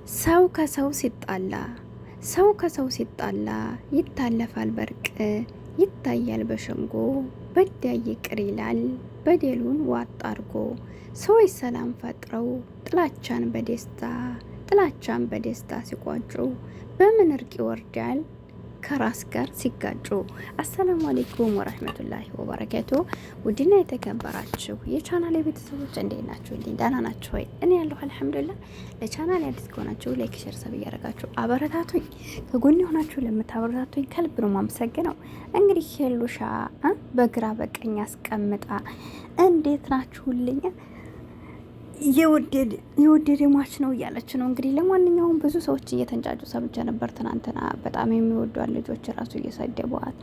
ሰው ከሰው ሲጣላ ይታለፋል በርቅ ይታያል በሸንጎ በዳይ ይቅር ይላል በደሉን ዋጥ አርጎ ሰዎች ሰላም ፈጥረው ጥላቻን በደስታ ሲቋጩ በምን እርቅ ይወርዳል ከራስ ጋር ሲጋጩ። አሰላሙ አለይኩም ወራህመቱላሂ ወበረካቱ። ውድና የተከበራችሁ የቻናሌ ቤተሰቦች እንዴት ናችሁ? ደህና ናችሁ ወይ? እኔ ያለሁ አልሐምዱሊላህ። ለቻናሌ አዲስ ከሆናችሁ ላይክ፣ ሼር፣ ሰብ እያደረጋችሁ አበረታቱኝ። ከጎን የሆናችሁ ለምታበረታቱኝ ከልብ ነው የማመሰግነው። እንግዲህ ሄሉሻ በግራ በቀኝ አስቀምጣ እንዴት ናችሁልኝ? የወደደ ሟች ነው እያለች ነው እንግዲህ። ለማንኛውም ብዙ ሰዎች እየተንጫጩ ሰምቼ ነበር ትናንትና። በጣም የሚወዷት ልጆች ራሱ እየሰደቧት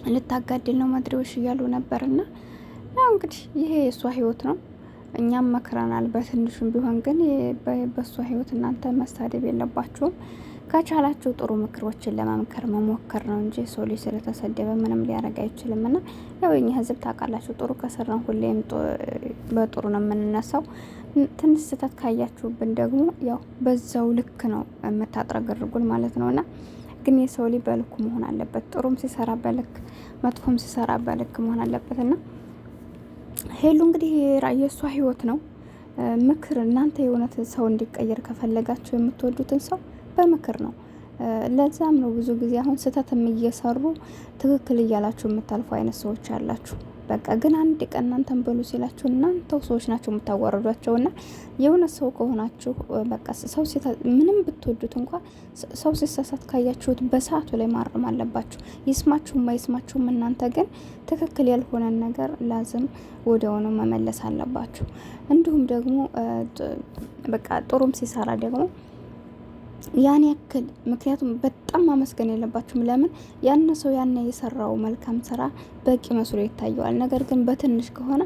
ልታጋድል ነው መድሬዎች እያሉ ነበርና ያው እንግዲህ ይሄ የእሷ ህይወት ነው። እኛም መክረናል በትንሹም ቢሆን ግን በእሷ ህይወት እናንተ መሳደብ የለባችሁም። ከቻላችሁ ጥሩ ምክሮችን ለመምከር መሞከር ነው እንጂ ሰው ልጅ ስለተሰደበ ምንም ሊያደርግ አይችልም። እና ያው የኛ ህዝብ ታውቃላችሁ፣ ጥሩ ከሰራን ሁሌም በጥሩ ነው የምንነሳው። ትንሽ ስህተት ካያችሁብን ደግሞ ያው በዛው ልክ ነው የምታጥረገርጉን ማለት ነው። እና ግን የሰው ልጅ በልኩ መሆን አለበት። ጥሩም ሲሰራ በልክ መጥፎም ሲሰራ በልክ መሆን አለበት። እና ሄሉ እንግዲህ የእሷ ህይወት ነው። ምክር እናንተ የእውነት ሰው እንዲቀየር ከፈለጋችሁ የምትወዱትን ሰው በምክር ነው። ለዛም ነው ብዙ ጊዜ አሁን ስህተትም እየሰሩ ትክክል እያላችሁ የምታልፉ አይነት ሰዎች አላችሁ። በቃ ግን አንድ ቀን እናንተን በሉ ሲላችሁ እናንተው ሰዎች ናቸው የምታዋርዷቸው። እና የሆነ ሰው ከሆናችሁ በቃ ሰው ምንም ብትወዱት እንኳን ሰው ሲሳሳት ካያችሁት በሰዓቱ ላይ ማረም አለባችሁ። ይስማችሁም አይስማችሁም እናንተ ግን ትክክል ያልሆነን ነገር ላዝም ወዲያውኑ መመለስ አለባችሁ። እንዲሁም ደግሞ በቃ ጥሩም ሲሰራ ደግሞ ያን ያክል ምክንያቱም በጣም ማመስገን የለባችሁም። ለምን ያን ሰው ያን የሰራው መልካም ስራ በቂ መስሎ ይታየዋል። ነገር ግን በትንሽ ከሆነ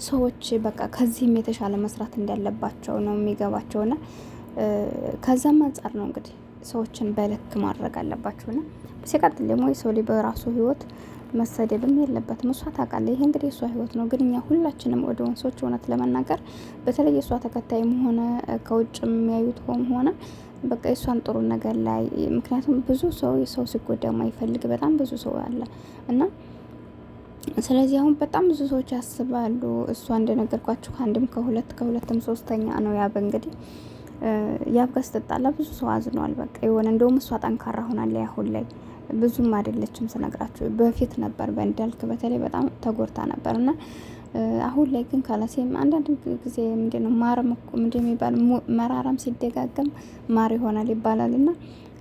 ሰዎች በቃ ከዚህም የተሻለ መስራት እንዳለባቸው ነው የሚገባቸውና ከዛም አንጻር ነው እንግዲህ ሰዎችን በልክ ማድረግ አለባችሁና ሲቀጥል ደግሞ የሰው ልጅ በራሱ ህይወት መሰደብም የለበትም። እሷ ታውቃለች። ይሄ እንግዲህ የእሷ ህይወት ነው። ግን እኛ ሁላችንም ወደ ወንሶች እውነት ለመናገር በተለይ የእሷ ተከታይም ሆነ ከውጭም የሚያዩት ሆነ በቃ የእሷን ጥሩ ነገር ላይ ምክንያቱም ብዙ ሰው የሰው ሲጎዳ ማይፈልግ በጣም ብዙ ሰው አለ እና ስለዚህ አሁን በጣም ብዙ ሰዎች ያስባሉ። እሷ እንደነገርኳችሁ ከአንድም ከሁለትም ሶስተኛ ነው ያብ እንግዲህ ያብ ጋር ስትጣላ ብዙ ሰው አዝኗል። በቃ የሆነ እንደውም እሷ ጠንካራ ሆናለች አሁን ላይ ብዙም አይደለችም ስነግራችሁ። በፊት ነበር በእንዳልክ በተለይ በጣም ተጎድታ ነበር እና አሁን ላይ ግን ካላሴም አንዳንድ ጊዜ ምንድነው ማረም የሚባል መራራም ሲደጋገም ማር ይሆናል ይባላል እና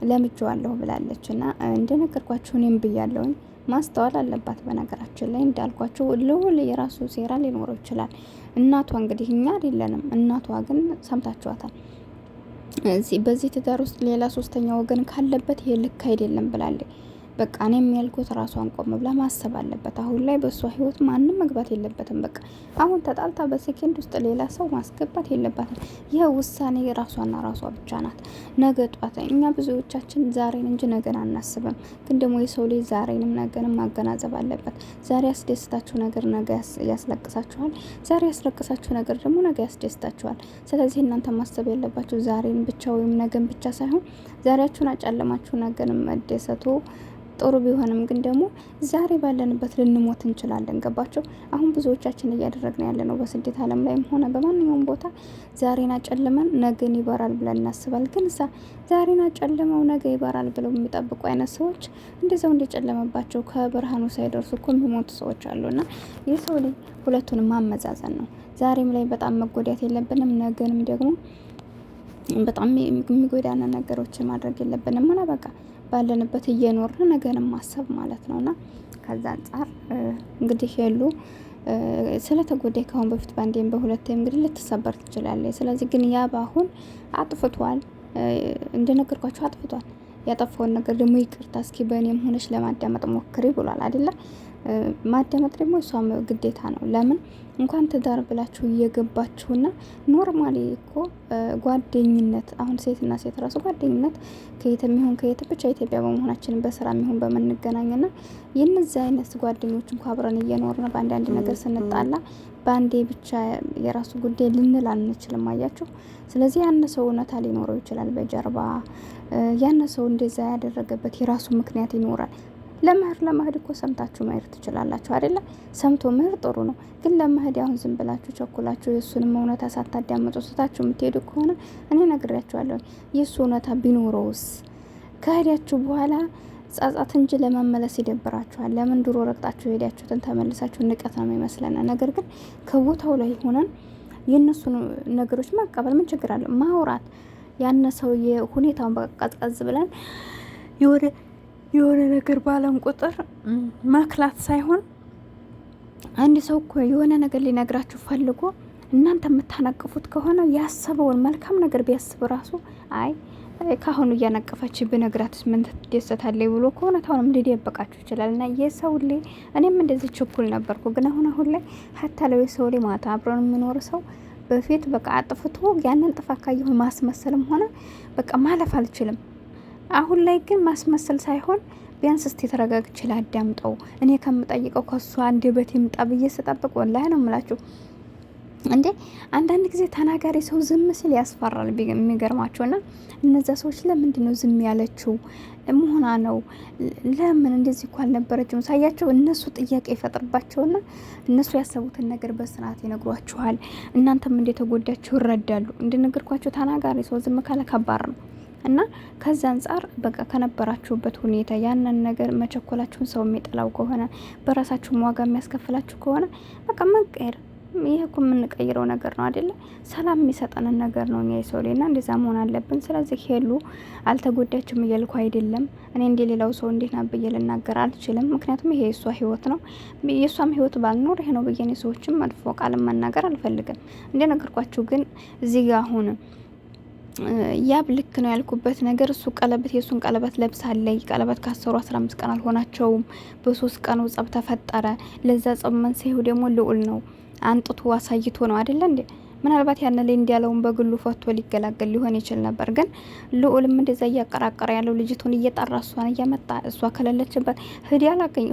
ለምጄዋለሁ ብላለች። እና እንደነገርኳችሁ እኔም ብያለሁኝ ማስተዋል አለባት። በነገራችን ላይ እንዳልኳችሁ ልውል የራሱ ሴራ ሊኖረው ይችላል። እናቷ እንግዲህ እኛ አይደለንም። እናቷ ግን ሰምታችኋታል። በዚህ ትዳር ውስጥ ሌላ ሶስተኛ ወገን ካለበት ይሄ ልክ አይደለም ብላለች። በቃ እኔም ያልኩት ራሷን ቆም ብላ ማሰብ አለበት። አሁን ላይ በእሷ ህይወት ማንም መግባት የለበትም። በቃ አሁን ተጣልታ በሴኬንድ ውስጥ ሌላ ሰው ማስገባት የለባትም። ይህ ውሳኔ ራሷና ራሷ ብቻ ናት። ነገ ጧት እኛ ብዙዎቻችን ዛሬን እንጂ ነገን አናስብም። ግን ደግሞ የሰው ልጅ ዛሬንም ነገንም ማገናዘብ አለበት። ዛሬ ያስደስታችሁ ነገር ነገ ያስለቅሳችኋል። ዛሬ ያስለቅሳችሁ ነገር ደግሞ ነገ ያስደስታችኋል። ስለዚህ እናንተ ማሰብ ያለባችሁ ዛሬን ብቻ ወይም ነገን ብቻ ሳይሆን ዛሬያችሁን አጨለማችሁ ነገንም መደሰቱ ጥሩ ቢሆንም ግን ደግሞ ዛሬ ባለንበት ልንሞት እንችላለን። ገባቸው? አሁን ብዙዎቻችን እያደረግን ያለ ነው በስደት ዓለም ላይም ሆነ በማንኛውም ቦታ ዛሬን አጨልመን ነገን ይበራል ብለን እናስባል። ግን ዛሬን አጨልመው ነገ ይበራል ብለው የሚጠብቁ አይነት ሰዎች እንደዛው እንደጨለመባቸው ከብርሃኑ ሳይደርሱ እኮ የሚሞቱ ሰዎች አሉና የሰው ልጅ ሁለቱንም ማመዛዘን ነው። ዛሬም ላይ በጣም መጎዳት የለብንም። ነገንም ደግሞ በጣም የሚጎዳና ነገሮችን ማድረግ የለብንም። እና በቃ ባለንበት እየኖርን ነገንም ማሰብ ማለት ነውና ከዛ አንጻር እንግዲህ ሄሉ ስለተጎዳይ ካሁን በፊት ባንዴም በሁለቴም እንግዲህ ልትሰበር ትችላለች። ስለዚህ ግን ያብ አሁን አጥፍቷል፣ እንደነገርኳችሁ አጥፍቷል። ያጠፋውን ነገር ደግሞ ይቅርታ እስኪ በእኔም ሆነች ለማዳመጥ ሞክሪ ብሏል አይደለ? ማዳመጥ ደግሞ እሷም ግዴታ ነው። ለምን እንኳን ትዳር ብላችሁ እየገባችሁና ኖርማሊ እኮ ጓደኝነት አሁን ሴትና ሴት ራሱ ጓደኝነት ከየትም ይሁን ከየት ብቻ ኢትዮጵያ በመሆናችን በስራም ይሁን በምንገናኝና የነዚህ አይነት ጓደኞች እንኳ አብረን እየኖርን በአንዳንድ ነገር ስንጣላ በአንዴ ብቻ የራሱ ጉዳይ ልንል አንችልም። አያችሁ። ስለዚህ ያነ ሰው እውነታ ሊኖረው ይችላል በጀርባ ያነ ሰው እንደዛ ያደረገበት የራሱ ምክንያት ይኖራል። ለመሄድ እኮ ሰምታችሁ መሄድ ትችላላችሁ አይደለ? ሰምቶ መሄድ ጥሩ ነው። ግን ለመሄድ አሁን ዝም ብላችሁ ቸኩላችሁ የእሱንም እውነታ ሳታዳምጡ ስታችሁ የምትሄዱ ከሆነ እኔ ነግሬያችኋለሁ፣ የእሱ እውነታ ቢኖረውስ ከሄዳችሁ በኋላ ጻጻት እንጂ ለመመለስ ይደብራችኋል። ለምን ድሮ ረግጣችሁ ሄዳችሁትን ተመልሳችሁ ንቀት ነው የሚመስለን። ነገር ግን ከቦታው ላይ ሆነን የእነሱን ነገሮች መቀበል ምን ችግር አለ? ማውራት ያነ ሰውዬ ሁኔታውን በቀዝቀዝ ብለን የሆነ ነገር ባለን ቁጥር መክላት ሳይሆን አንድ ሰው እኮ የሆነ ነገር ሊነግራችሁ ፈልጎ እናንተ የምታነቅፉት ከሆነ ያሰበውን መልካም ነገር ቢያስብ ራሱ አይ ካሁኑ እያነቀፈች ብነግራት ምን ትደሰታለች ብሎ ከሆነ ታውንም ሊደበቃችሁ ይችላል። እና የሰው ላይ እኔም እንደዚህ ችኩል ነበርኩ። ግን አሁን ላይ ሀታ ለው የሰው ላይ ማታ አብረን የሚኖር ሰው በፊት በቃ አጥፍቶ ያንን ጥፋት ካየሁ ማስመሰልም ሆነ በቃ ማለፍ አልችልም። አሁን ላይ ግን ማስመሰል ሳይሆን ቢያንስ እስቲ ተረጋግቼ ላዳምጠው እኔ ከምጠይቀው ከሱ አንደበት ይምጣ ብዬ ስጠብቅ ወላሂ ነው የምላችሁ እንዴ አንዳንድ ጊዜ ተናጋሪ ሰው ዝም ሲል ያስፈራል። የሚገርማቸውና እነዛ ሰዎች ለምንድን ነው ዝም ያለችው? መሆና ነው ለምን እንደዚህ እኮ አልነበረችም? ሳያቸው እነሱ ጥያቄ ይፈጥርባቸውና እነሱ ያሰቡትን ነገር በስርዓት ይነግሯችኋል። እናንተም እንደተጎዳችሁ ይረዳሉ። እንደነገርኳቸው ተናጋሪ ሰው ዝም ካለ ከባድ ነው። እና ከዛ አንጻር በቃ ከነበራችሁበት ሁኔታ ያንን ነገር መቸኮላችሁን ሰው የሚጠላው ከሆነ በራሳችሁም ዋጋ የሚያስከፍላችሁ ከሆነ በቃ መቀየር ይሄ እኮ የምንቀይረው ነገር ነው አይደለ? ሰላም የሚሰጠንን ነገር ነው እኛ የሰው ላይና እንደዛ መሆን አለብን። ስለዚህ ሄሉ አልተጎዳችም እያልኩ አይደለም። እኔ እንደሌላው ሰው እንዴት ና ብዬ ልናገር አልችልም። ምክንያቱም ይሄ የእሷ ህይወት ነው። የእሷም ህይወት ባልኖር ይሄ ነው ብዬ እኔ ሰዎችም መጥፎ ቃል መናገር አልፈልግም። እንደነገርኳችሁ ግን እዚህ ጋር አሁን ያብ ልክ ነው ያልኩበት ነገር እሱ ቀለበት የእሱን ቀለበት ለብሳለይ ቀለበት ካሰሩ 15 ቀን አልሆናቸውም። በ3 ቀን ጸብ ተፈጠረ። ለዛ ጸብ መንስኤው ደግሞ ልዑል ነው አንጥቶ አሳይቶ ነው አይደለ እንዴ? ምናልባት ያን ላይ እንዲያለውን በግሉ ፈቶ ሊገላገል ሊሆን ይችል ነበር። ግን ልዑልም እንደዛ እያቀራቀረ ያለው ልጅቱን እየጠራ እሷን እያመጣ እሷ ከሌለችበት ህዲ አላገኝ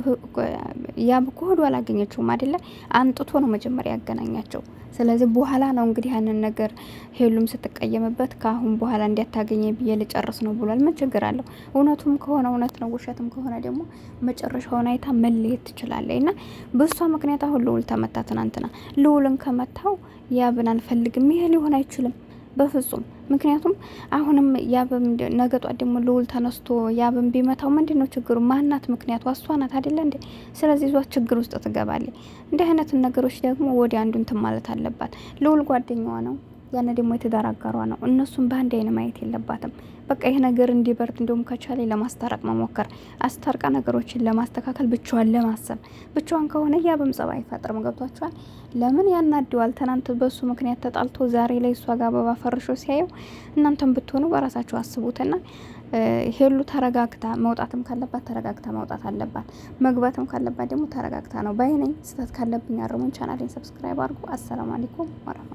ያብ እኮ ሄዶ አላገኘችውም አይደለ? አንጥቶ ነው መጀመሪያ ያገናኛቸው። ስለዚህ በኋላ ነው እንግዲህ ያንን ነገር ሄሉም ስትቀየምበት ካሁን በኋላ እንዲያታገኘ ብዬ ልጨርስ ነው ብሏል። ምን ችግር አለው? እውነቱም ከሆነ እውነት ነው፣ ውሸትም ከሆነ ደግሞ መጨረሻውን አይታ መለየት ትችላለች። እና በሷ ምክንያት አሁን ልዑል ተመታ። ትናንትና ልዑልን ከመታው ያብን አልፈልግም ይሄ ሊሆን አይችልም በፍጹም። ምክንያቱም አሁንም ያብም ነገጧ ደግሞ ልዑል ተነስቶ ያብን ቢመታው ምንድነው ችግሩ? ማናት ምክንያቱ? እሷ ናት አይደለ እንዴ? ስለዚህ ዟ ችግር ውስጥ ትገባለች። እንዲህ አይነት ነገሮች ደግሞ ወዲያ አንዱን ማለት አለባት። ልዑል ጓደኛዋ ነው፣ ያነ ደግሞ የትዳር አጋሯ ነው። እነሱም በአንድ አይን ማየት የለባትም። በቃ ይሄ ነገር እንዲበርድ እንደውም ከቻለ ለማስታረቅ መሞከር፣ አስታርቃ ነገሮችን ለማስተካከል ብቻዋን ለማሰብ ብቻዋን ከሆነ ያብም ጸባይ አይፈጥርም። ገብቷቸዋል። ለምን ያናደዋል? ትናንት በሱ ምክንያት ተጣልቶ ዛሬ ላይ እሷ ጋር አበባ ፈርሾ ሲያየው እናንተም ብትሆኑ በራሳችሁ አስቡትና ሄሉ ተረጋግታ መውጣትም ካለባት ተረጋግታ መውጣት አለባት። መግባትም ካለባት ደግሞ ተረጋግታ ነው ባይነኝ። ስህተት ካለብኝ አርሙኝ። ቻናሌን ሰብስክራይብ አድርጉ። አሰላሙ አለይኩም ወራህመቱላህ